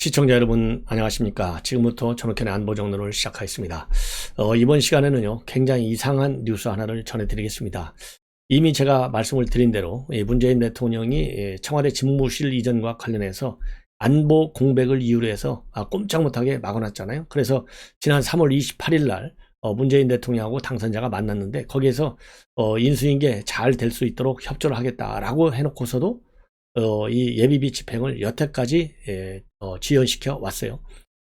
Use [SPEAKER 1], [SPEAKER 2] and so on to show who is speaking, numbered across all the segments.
[SPEAKER 1] 시청자 여러분 안녕하십니까. 지금부터 전학현의 안보정론을 시작하겠습니다. 이번 시간에는요 굉장히 이상한 뉴스 하나를 전해드리겠습니다. 이미 제가 말씀을 드린 대로 문재인 대통령이 청와대 집무실 이전과 관련해서 안보 공백을 이유로 해서 꼼짝 못하게 막아놨잖아요. 그래서 지난 3월 28일 날 문재인 대통령하고 당선자가 만났는데 거기에서 인수인계 잘 될 수 있도록 협조를 하겠다라고 해놓고서도 이 예비비 집행을 여태까지 지연시켜 왔어요.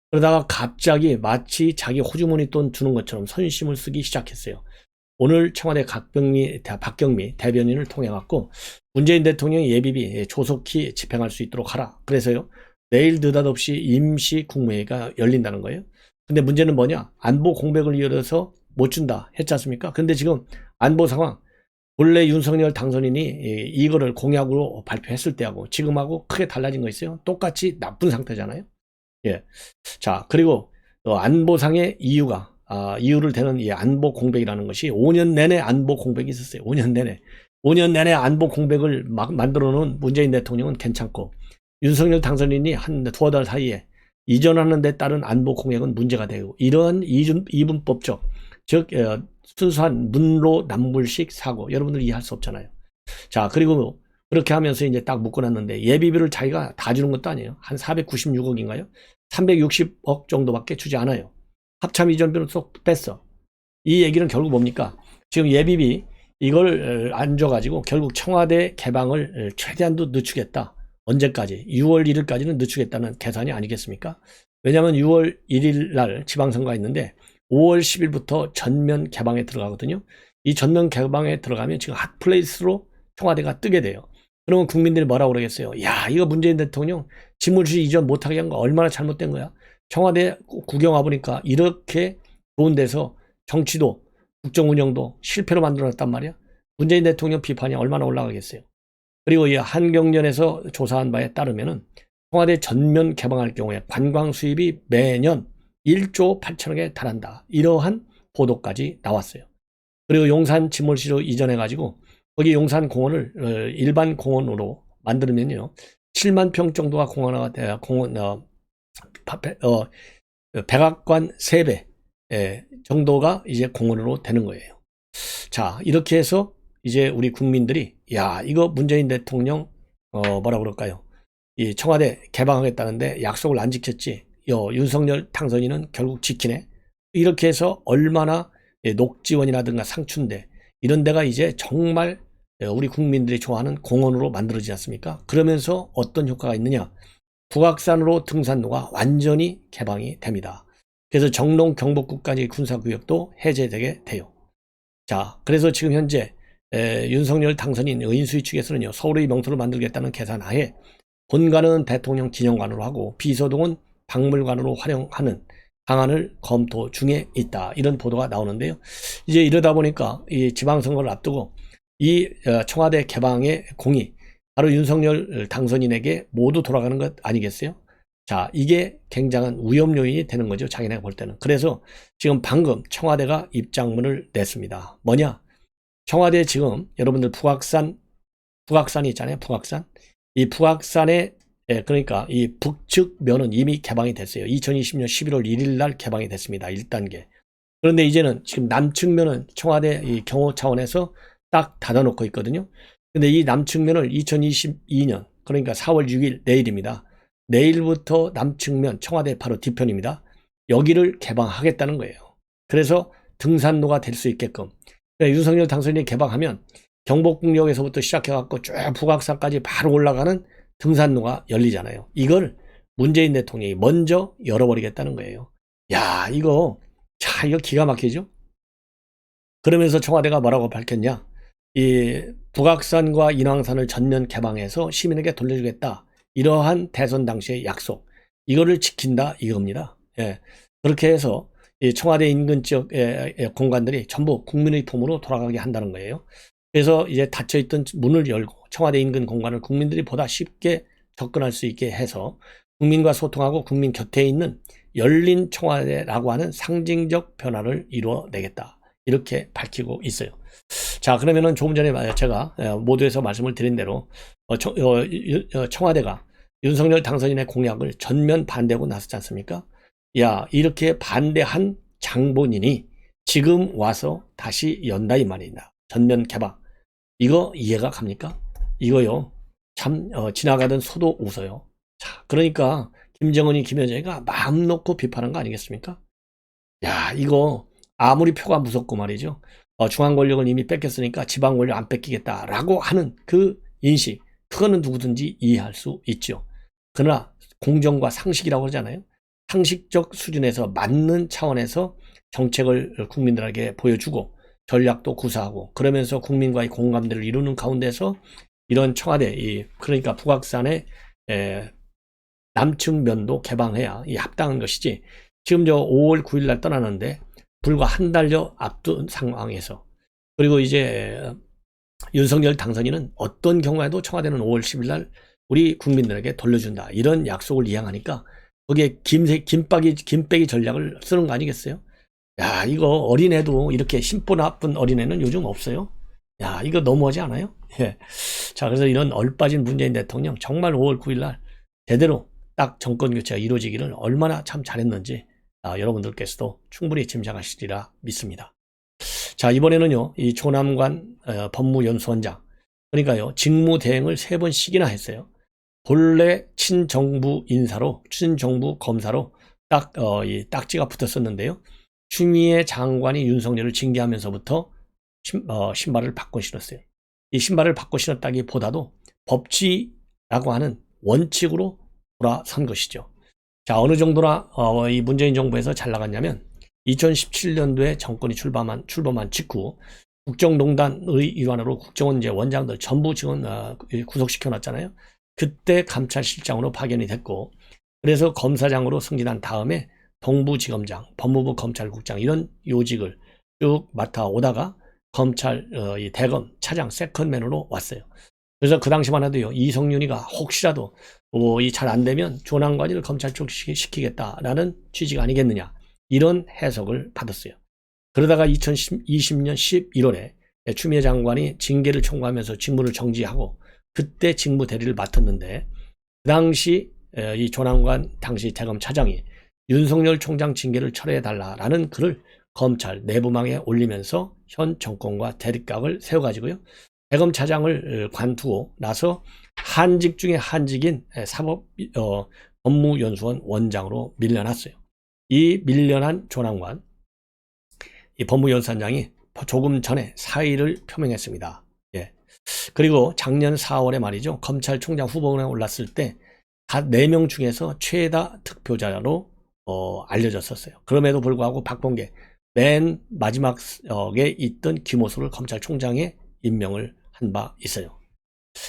[SPEAKER 1] 그러다가 갑자기 마치 자기 호주머니 돈 주는 것처럼 선심을 쓰기 시작했어요. 오늘 청와대 박경미 대변인을 통해 갖고 문재인 대통령이 예비비 조속히 집행할 수 있도록 하라. 그래서요 내일 느닷없이 임시 국무회의가 열린다는 거예요. 근데 문제는 뭐냐? 안보 공백을 이유로서 못 준다 했지 않습니까? 근데 지금 안보 상황 원래 윤석열 당선인이 이거를 공약으로 발표했을 때하고 지금하고 크게 달라진 거 있어요? 똑같이 나쁜 상태잖아요. 예. 자, 그리고 안보상의 이유를 대는 이 안보 공백이라는 것이 5년 내내 안보 공백이 있었어요. 5년 내내 안보 공백을 막 만들어 놓은 문재인 대통령은 괜찮고 윤석열 당선인이 한 두어 달 사이에 이전하는 데 따른 안보 공약은 문제가 되고 이러한 이분법적 즉 순수한 문로 남불식 사고 여러분들 이해할 수 없잖아요. 자, 그리고 그렇게 하면서 이제 딱 묶어놨는데 예비비를 자기가 다 주는 것도 아니에요. 한 496억인가요? 360억 정도밖에 주지 않아요. 합참 이전비는 쏙 뺐어. 이 얘기는 결국 뭡니까? 지금 예비비 이걸 안 줘가지고 결국 청와대 개방을 최대한도 늦추겠다. 언제까지? 6월 1일까지는 늦추겠다는 계산이 아니겠습니까? 왜냐하면 6월 1일 날 지방선거가 있는데 5월 10일부터 전면 개방에 들어가거든요. 이 전면 개방에 들어가면 지금 핫플레이스로 청와대가 뜨게 돼요. 그러면 국민들이 뭐라고 그러겠어요? 야, 이거 문재인 대통령 집무실 이전 못하게 한 거 얼마나 잘못된 거야? 청와대 구경 와보니까 이렇게 좋은 데서 정치도 국정운영도 실패로 만들어놨단 말이야. 문재인 대통령 비판이 얼마나 올라가겠어요? 그리고 이 한경련에서 조사한 바에 따르면은 청와대 전면 개방할 경우에 관광 수입이 매년 1조 8천억에 달한다. 이러한 보도까지 나왔어요. 그리고 용산 집무실로 이전해가지고 거기 용산 공원을 일반 공원으로 만들면요 7만 평 정도가 백악관 3배 정도가 이제 공원으로 되는 거예요. 자, 이렇게 해서 이제 우리 국민들이 야, 이거 문재인 대통령 뭐라 그럴까요? 이 청와대 개방하겠다는데 약속을 안 지켰지. 윤석열 당선인은 결국 지키네. 이렇게 해서 얼마나 녹지원이라든가 상춘대 이런 데가 이제 정말 우리 국민들이 좋아하는 공원으로 만들어지지 않습니까? 그러면서 어떤 효과가 있느냐? 북악산으로 등산로가 완전히 개방이 됩니다. 그래서 정동 경복궁까지 군사구역도 해제되게 돼요. 자, 그래서 지금 현재 윤석열 당선인 인수위 측에서는요 서울의 명소를 만들겠다는 계산하에 본관은 대통령 기념관으로 하고 비서동은 박물관으로 활용하는 방안을 검토 중에 있다. 이런 보도가 나오는데요. 이제 이러다 보니까 이 지방선거를 앞두고 이 청와대 개방의 공이 바로 윤석열 당선인에게 모두 돌아가는 것 아니겠어요? 자, 이게 굉장한 위험 요인이 되는 거죠. 자기네가 볼 때는. 그래서 지금 방금 청와대가 입장문을 냈습니다. 뭐냐? 청와대 지금 여러분들 북악산이 있잖아요. 북악산. 이 북악산에 그러니까 이 북측 면은 이미 개방이 됐어요. 2020년 11월 1일 날 개방이 됐습니다. 1단계. 그런데 이제는 지금 남측 면은 청와대 이 경호 차원에서 딱 닫아놓고 있거든요. 근데 이 남측 면을 2022년 그러니까 4월 6일 내일입니다. 내일부터 남측 면 청와대 바로 뒤편입니다. 여기를 개방하겠다는 거예요. 그래서 등산로가 될 수 있게끔 그러니까 윤석열 당선인이 개방하면 경복궁역에서부터 시작해갖고 쭉 북악산까지 바로 올라가는 등산로가 열리잖아요. 이걸 문재인 대통령이 먼저 열어버리겠다는 거예요. 야, 이거 기가 막히죠? 그러면서 청와대가 뭐라고 밝혔냐? 이 북악산과 인왕산을 전면 개방해서 시민에게 돌려주겠다. 이러한 대선 당시의 약속. 이거를 지킨다 이겁니다. 예. 그렇게 해서 이 청와대 인근 지역의 공간들이 전부 국민의 품으로 돌아가게 한다는 거예요. 그래서 이제 닫혀있던 문을 열고 청와대 인근 공간을 국민들이 보다 쉽게 접근할 수 있게 해서 국민과 소통하고 국민 곁에 있는 열린 청와대라고 하는 상징적 변화를 이루어내겠다. 이렇게 밝히고 있어요. 자, 그러면은 조금 전에 제가 모두에서 말씀을 드린 대로 청와대가 윤석열 당선인의 공약을 전면 반대하고 나섰지 않습니까? 야, 이렇게 반대한 장본인이 지금 와서 다시 연다 이 말이다. 전면 개방. 이거 이해가 갑니까? 이거요. 참 지나가던 소도 웃어요. 자, 그러니까 김정은이 김여정이가 마음 놓고 비판한 거 아니겠습니까? 야, 이거 아무리 표가 무섭고 말이죠. 중앙 권력을 이미 뺏겼으니까 지방 권력 안 뺏기겠다라고 하는 그 인식, 그거는 누구든지 이해할 수 있죠. 그러나 공정과 상식이라고 그러잖아요. 상식적 수준에서 맞는 차원에서 정책을 국민들에게 보여주고 전략도 구사하고 그러면서 국민과의 공감대를 이루는 가운데서 이런 청와대, 그러니까 북악산의 남측 면도 개방해야 합당한 것이지. 지금 저 5월 9일 날 떠나는데 불과 한 달여 앞둔 상황에서, 그리고 이제 윤석열 당선인은 어떤 경우에도 청와대는 5월 10일 날 우리 국민들에게 돌려준다 이런 약속을 이행하니까 거기에 김빼기 전략을 쓰는 거 아니겠어요? 야, 이거 어린애도 이렇게 심보 나쁜 어린애는 요즘 없어요. 야, 이거 너무하지 않아요? 예. 자, 그래서 이런 얼빠진 문재인 대통령 정말 5월 9일 날 제대로 딱 정권 교체가 이루어지기를 얼마나 참 잘했는지 여러분들께서도 충분히 짐작하시리라 믿습니다. 자, 이번에는요, 이 조남관 법무연수원장, 그러니까요, 직무대행을 3번씩이나 했어요. 본래 친정부 인사로, 친정부 검사로 이 딱지가 붙었었는데요. 추미애 장관이 윤석열을 징계하면서부터 신발을 바꿔 신었어요. 이 신발을 바꿔 신었다기보다도 법치라고 하는 원칙으로 돌아선 것이죠. 자, 어느 정도나 이 문재인 정부에서 잘 나갔냐면 2017년도에 정권이 출범한 직후 국정농단의 일환으로 국정원 이제 원장들 전부 지금 구속시켜 놨잖아요. 그때 감찰실장으로 파견이 됐고, 그래서 검사장으로 승진한 다음에 동부지검장, 법무부 검찰국장 이런 요직을 쭉 맡아오다가 검찰 대검 차장 세컨맨으로 왔어요. 그래서 그 당시만 해도요, 이성윤이가 혹시라도 잘 안 되면 조남관이를 검찰 쪽 시키겠다라는 취지가 아니겠느냐, 이런 해석을 받았어요. 그러다가 2020년 11월에 추미애 장관이 징계를 청구하면서 직무를 정지하고 그때 직무 대리를 맡았는데, 그 당시 이 조남관 당시 대검 차장이 윤석열 총장 징계를 철회해달라라는 글을 검찰 내부망에 올리면서 현 정권과 대립각을 세워가지고요, 대검 차장을 관두고 나서 한직 중에 한직인 법무연수원 원장으로 밀려났어요. 이 밀려난 조남관, 이 법무연수원장이 조금 전에 사의를 표명했습니다. 예. 그리고 작년 4월에 말이죠, 검찰총장 후보군에 올랐을 때 각 4명 중에서 최다 득표자로 알려졌었어요. 그럼에도 불구하고 박범계 맨 마지막에 있던 김호수를 검찰총장에 임명을 한 바 있어요.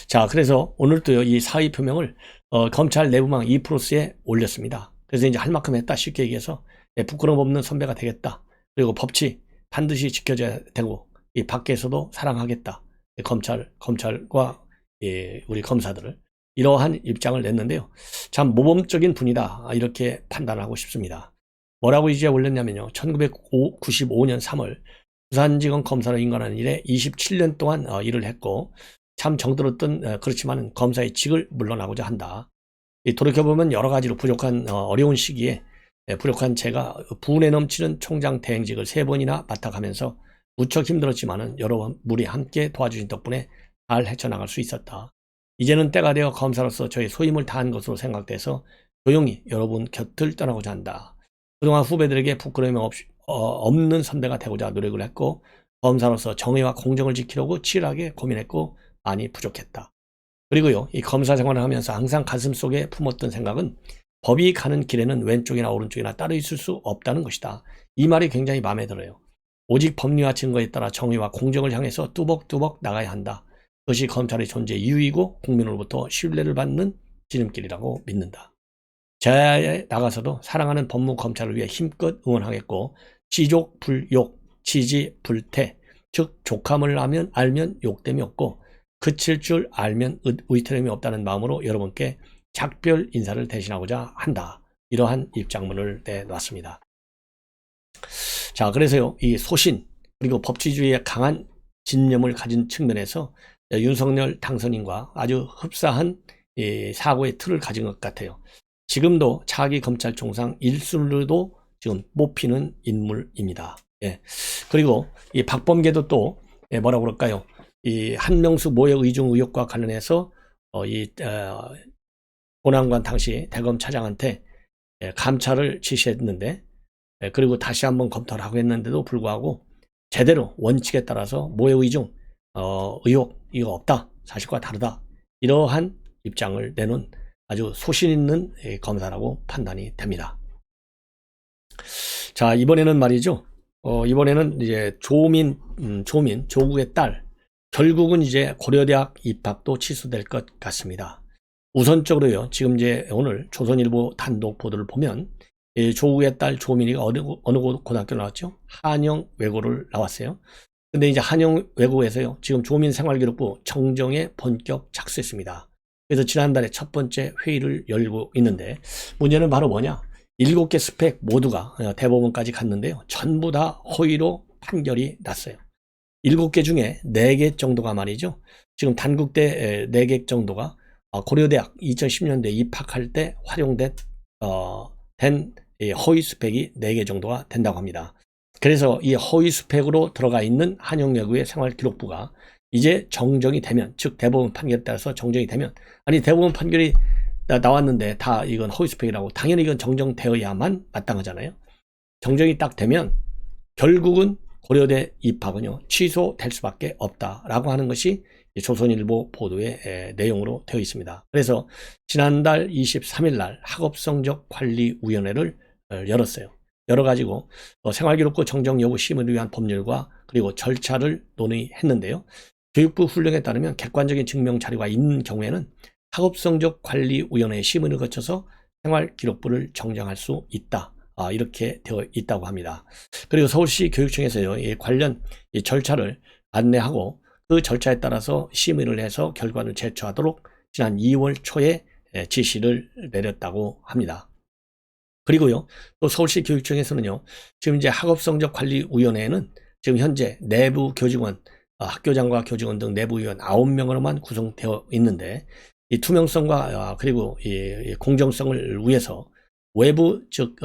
[SPEAKER 1] 자, 그래서 오늘도요, 이 사의 표명을 검찰 내부망 2프로스에 올렸습니다. 그래서 이제 할 만큼 했다, 쉽게 얘기해서 부끄러움 없는 선배가 되겠다. 그리고 법치 반드시 지켜져야 되고 이 밖에서도 사랑하겠다. 검찰과 우리 검사들을, 이러한 입장을 냈는데요. 참 모범적인 분이다, 이렇게 판단하고 싶습니다. 뭐라고 이제 올렸냐면요, 1995년 3월 부산지검 검사로 임관하는 일에 27년 동안 일을 했고 참 정들었던, 그렇지만 검사의 직을 물러나고자 한다. 돌이켜보면 여러 가지로 부족한 어려운 시기에 부족한 제가 분에 넘치는 총장 대행직을 3번이나 맡아가면서 무척 힘들었지만은 여러분이 함께 도와주신 덕분에 잘 헤쳐나갈 수 있었다. 이제는 때가 되어 검사로서 저의 소임을 다한 것으로 생각돼서 조용히 여러분 곁을 떠나고자 한다. 그동안 후배들에게 부끄러움이 없는 선배가 되고자 노력을 했고 검사로서 정의와 공정을 지키려고 치열하게 고민했고 많이 부족했다. 그리고요, 이 검사 생활을 하면서 항상 가슴속에 품었던 생각은 법이 가는 길에는 왼쪽이나 오른쪽이나 따로 있을 수 없다는 것이다. 이 말이 굉장히 마음에 들어요. 오직 법리와 증거에 따라 정의와 공정을 향해서 뚜벅뚜벅 나가야 한다. 그것이 검찰의 존재 이유이고 국민으로부터 신뢰를 받는 지름길이라고 믿는다. 제야에 나가서도 사랑하는 법무 검찰을 위해 힘껏 응원하겠고 지족 불욕, 지지 불태, 즉 족함을 알면 욕됨이 없고 그칠 줄 알면 의태됨이 없다는 마음으로 여러분께 작별 인사를 대신하고자 한다. 이러한 입장문을 내놨습니다. 자, 그래서요, 이 소신 그리고 법치주의에 강한 진념을 가진 측면에서 윤석열 당선인과 아주 흡사한 이 사고의 틀을 가진 것 같아요. 지금도 차기 검찰총장 1순위로도 지금 뽑히는 인물입니다. 예. 그리고 이 박범계도 또 뭐라고 그럴까요? 이 한명수 모욕 의중 의혹과 관련해서 본안관 당시 대검 차장한테 감찰을 지시했는데, 그리고 다시 한번 검토를 하고 했는데도 불구하고 제대로 원칙에 따라서 모욕 의중 의혹 이거 없다, 사실과 다르다, 이러한 입장을 내놓은 아주 소신 있는 검사라고 판단이 됩니다. 자, 이번에는 말이죠. 이번에는 이제 조국의 딸, 결국은 이제 고려대학 입학도 취소될 것 같습니다. 우선적으로요, 지금 이제 오늘 조선일보 단독 보도를 보면 조국의 딸 조민이가 어느 고등학교 나왔죠? 한영외고를 나왔어요. 근데 이제 한영외고에서요, 지금 조민생활기록부 정정에 본격 착수했습니다. 그래서 지난달에 첫 번째 회의를 열고 있는데, 문제는 바로 뭐냐? 7개 스펙 모두가 대법원까지 갔는데요, 전부 다 허위로 판결이 났어요. 7개 중에 4개 정도가 말이죠, 지금 단국대 4개 정도가 고려대학 2010년대 입학할 때 활용된 허위 스펙이 4개 정도가 된다고 합니다. 그래서 이 허위 스펙으로 들어가 있는 한영외고의 생활기록부가 이제 정정이 되면, 즉 대법원 판결에 따라서 정정이 되면, 아니 대법원 판결이 나왔는데 다 이건 허위 스펙이라고, 당연히 이건 정정되어야만 마땅하잖아요. 정정이 딱 되면 결국은 고려대 입학은요, 취소될 수밖에 없다라고 하는 것이 조선일보 보도의 내용으로 되어 있습니다. 그래서 지난달 23일 날 학업성적관리위원회를 열었어요. 열어가지고 생활기록부 정정 여부 심의를 위한 법률과 그리고 절차를 논의했는데요, 교육부 훈령에 따르면 객관적인 증명 자료가 있는 경우에는 학업성적관리위원회의 심의를 거쳐서 생활기록부를 정정할 수 있다, 이렇게 되어 있다고 합니다. 그리고 서울시 교육청에서요, 이 관련 절차를 안내하고 그 절차에 따라서 심의를 해서 결과를 제출하도록 지난 2월 초에 지시를 내렸다고 합니다. 그리고요, 또 서울시 교육청에서는요, 지금 이제 학업성적관리위원회는 지금 현재 내부 교직원, 학교장과 교직원 등 내부위원 9명으로만 구성되어 있는데, 이 투명성과 그리고 이 공정성을 위해서 외부, 즉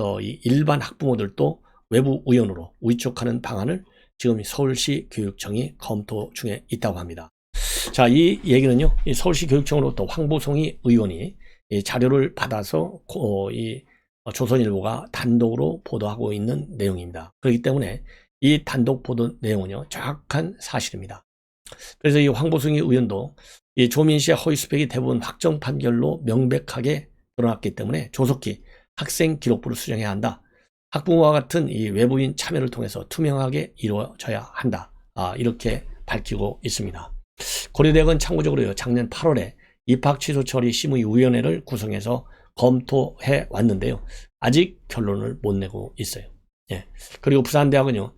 [SPEAKER 1] 일반 학부모들도 외부 위원으로 위촉하는 방안을 지금 서울시 교육청이 검토 중에 있다고 합니다. 자, 이 얘기는요, 이 서울시 교육청으로부터 황보송이 의원이 이 자료를 받아서 이 조선일보가 단독으로 보도하고 있는 내용입니다. 그렇기 때문에 이 단독 보도 내용은요, 정확한 사실입니다. 그래서 이 황보송이 의원도 이 조민 씨의 허위 스펙이 대부분 확정 판결로 명백하게 드러났기 때문에 조속히 학생 기록부를 수정해야 한다. 학부모와 같은 이 외부인 참여를 통해서 투명하게 이루어져야 한다. 이렇게 밝히고 있습니다. 고려대학은 참고적으로요, 작년 8월에 입학 취소 처리 심의위원회를 구성해서 검토해 왔는데요, 아직 결론을 못 내고 있어요. 예. 그리고 부산대학은요,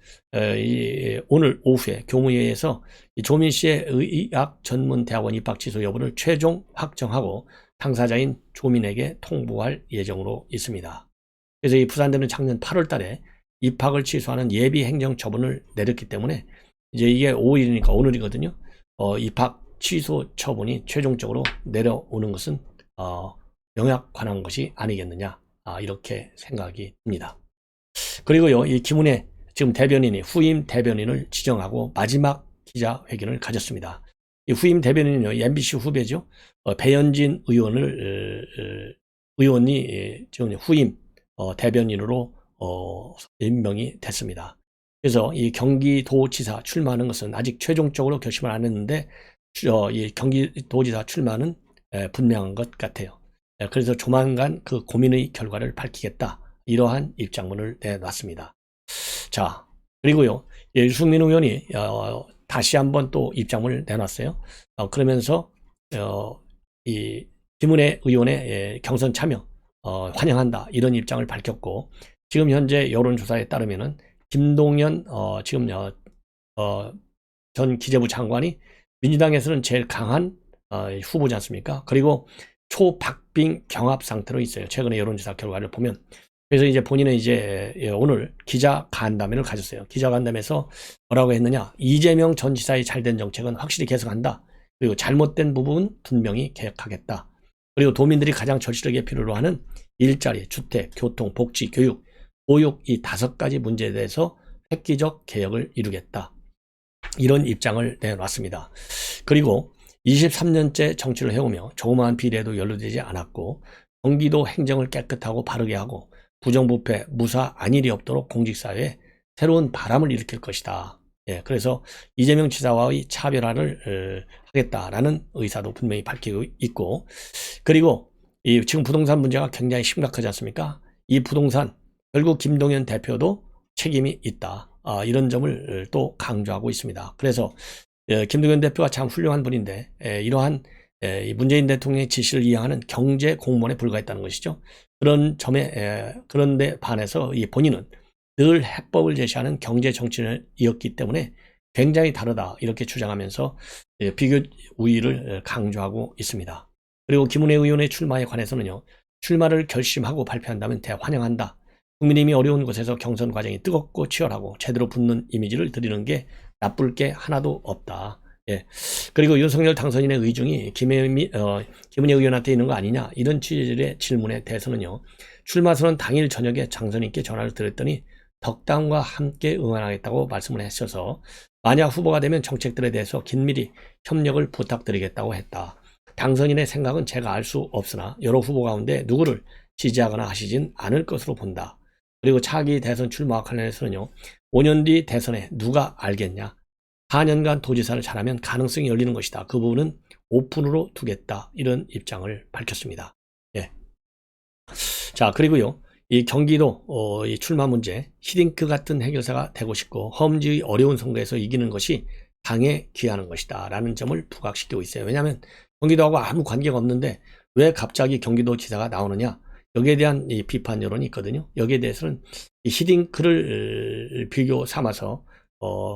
[SPEAKER 1] 오늘 오후에 교무회에서 조민 씨의 의학전문대학원 입학 취소 여부를 최종 확정하고 당사자인 조민에게 통보할 예정으로 있습니다. 그래서 이 부산대는 작년 8월 달에 입학을 취소하는 예비 행정 처분을 내렸기 때문에 이제 이게 5일이니까 오늘이거든요. 입학 취소 처분이 최종적으로 내려오는 것은 영약 관한 것이 아니겠느냐, 이렇게 생각이 듭니다. 그리고요, 이 김은혜 지금 대변인이 후임 대변인을 지정하고 마지막 기자회견을 가졌습니다. 이 후임 대변인은요, MBC 후배죠. 배현진 의원이 지금 후임 대변인으로 임명이 됐습니다. 그래서 이 경기도지사 출마하는 것은 아직 최종적으로 결심을 안 했는데, 이 경기도지사 출마는 분명한 것 같아요. 그래서 조만간 그 고민의 결과를 밝히겠다, 이러한 입장문을 내놨습니다. 자, 그리고요, 유승민 의원이 다시 한번 또 입장문을 내놨어요. 그러면서 이 김은혜 의원의 경선 참여 환영한다, 이런 입장을 밝혔고, 지금 현재 여론조사에 따르면은 김동연 지금 전 기재부 장관이 민주당에서는 제일 강한 후보지 않습니까? 그리고 초박빙 경합 상태로 있어요, 최근에 여론조사 결과를 보면. 그래서 이제 본인은 이제 오늘 기자 간담회를 가졌어요. 기자 간담회에서 뭐라고 했느냐? 이재명 전 지사의 잘된 정책은 확실히 계속한다. 그리고 잘못된 부분은 분명히 개혁하겠다. 그리고 도민들이 가장 절실하게 필요로 하는 일자리, 주택, 교통, 복지, 교육, 보육 이 5가지 문제에 대해서 획기적 개혁을 이루겠다. 이런 입장을 내놨습니다. 그리고 23년째 정치를 해오며 조그마한 비리에도 연루되지 않았고 경기도 행정을 깨끗하고 바르게 하고 부정부패, 무사, 안일이 없도록 공직사회에 새로운 바람을 일으킬 것이다. 예, 그래서 이재명 지사와의 차별화를 하겠다라는 의사도 분명히 밝히고 있고, 그리고 지금 부동산 문제가 굉장히 심각하지 않습니까? 이 부동산 결국 김동연 대표도 책임이 있다. 이런 점을 또 강조하고 있습니다. 그래서 김동연 대표가 참 훌륭한 분인데 이러한 문재인 대통령의 지시를 이행하는 경제 공무원에 불과했다는 것이죠. 그런 점에 그런데 반해서 이 본인은 늘 해법을 제시하는 경제 정치인이었기 때문에 굉장히 다르다 이렇게 주장하면서 비교 우위를 강조하고 있습니다. 그리고 김은혜 의원의 출마에 관해서는요. 출마를 결심하고 발표한다면 대환영한다. 국민의힘이 어려운 곳에서 경선 과정이 뜨겁고 치열하고 제대로 붙는 이미지를 드리는 게 나쁠 게 하나도 없다. 예. 그리고 윤석열 당선인의 의중이 김은혜 의원한테 있는 거 아니냐 이런 취지의 질문에 대해서는요. 출마 선언 당일 저녁에 당선인께 전화를 드렸더니 덕당과 함께 응원하겠다고 말씀을 하셔서 만약 후보가 되면 정책들에 대해서 긴밀히 협력을 부탁드리겠다고 했다. 당선인의 생각은 제가 알 수 없으나 여러 후보 가운데 누구를 지지하거나 하시진 않을 것으로 본다. 그리고 차기 대선 출마와 관련해서는요. 5년 뒤 대선에 누가 알겠냐. 4년간 도지사를 잘하면 가능성이 열리는 것이다. 그 부분은 오픈으로 두겠다. 이런 입장을 밝혔습니다. 예. 자, 그리고요. 이 경기도 이 출마 문제 히딩크 같은 해결사가 되고 싶고 험지의 어려운 선거에서 이기는 것이 당에 귀하는 것이다 라는 점을 부각시키고 있어요. 왜냐하면 경기도하고 아무 관계가 없는데 왜 갑자기 경기도지사가 나오느냐 여기에 대한 이 비판 여론이 있거든요. 여기에 대해서는 이 히딩크를 비교 삼아서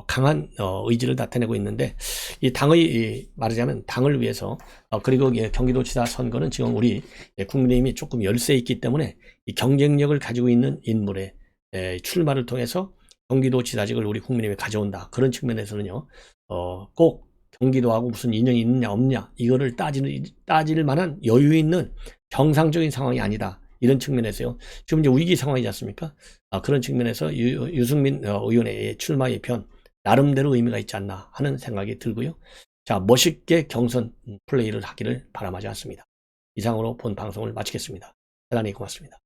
[SPEAKER 1] 강한 의지를 나타내고 있는데 이 당의 말하자면 당을 위해서 그리고 경기도지사 선거는 지금 우리 국민의힘이 조금 열세 있기 때문에 이 경쟁력을 가지고 있는 인물의 출마를 통해서 경기도지사직을 우리 국민의힘에 가져온다. 그런 측면에서는요. 꼭 경기도하고 무슨 인연이 있느냐 없느냐 이거를 따질 만한 여유 있는 정상적인 상황이 아니다. 이런 측면에서요. 지금 이제 위기 상황이지 않습니까? 그런 측면에서 유승민 의원의 출마의 편 나름대로 의미가 있지 않나 하는 생각이 들고요. 자, 멋있게 경선 플레이를 하기를 바람하지 않습니다. 이상으로 본 방송을 마치겠습니다. 대단히 고맙습니다.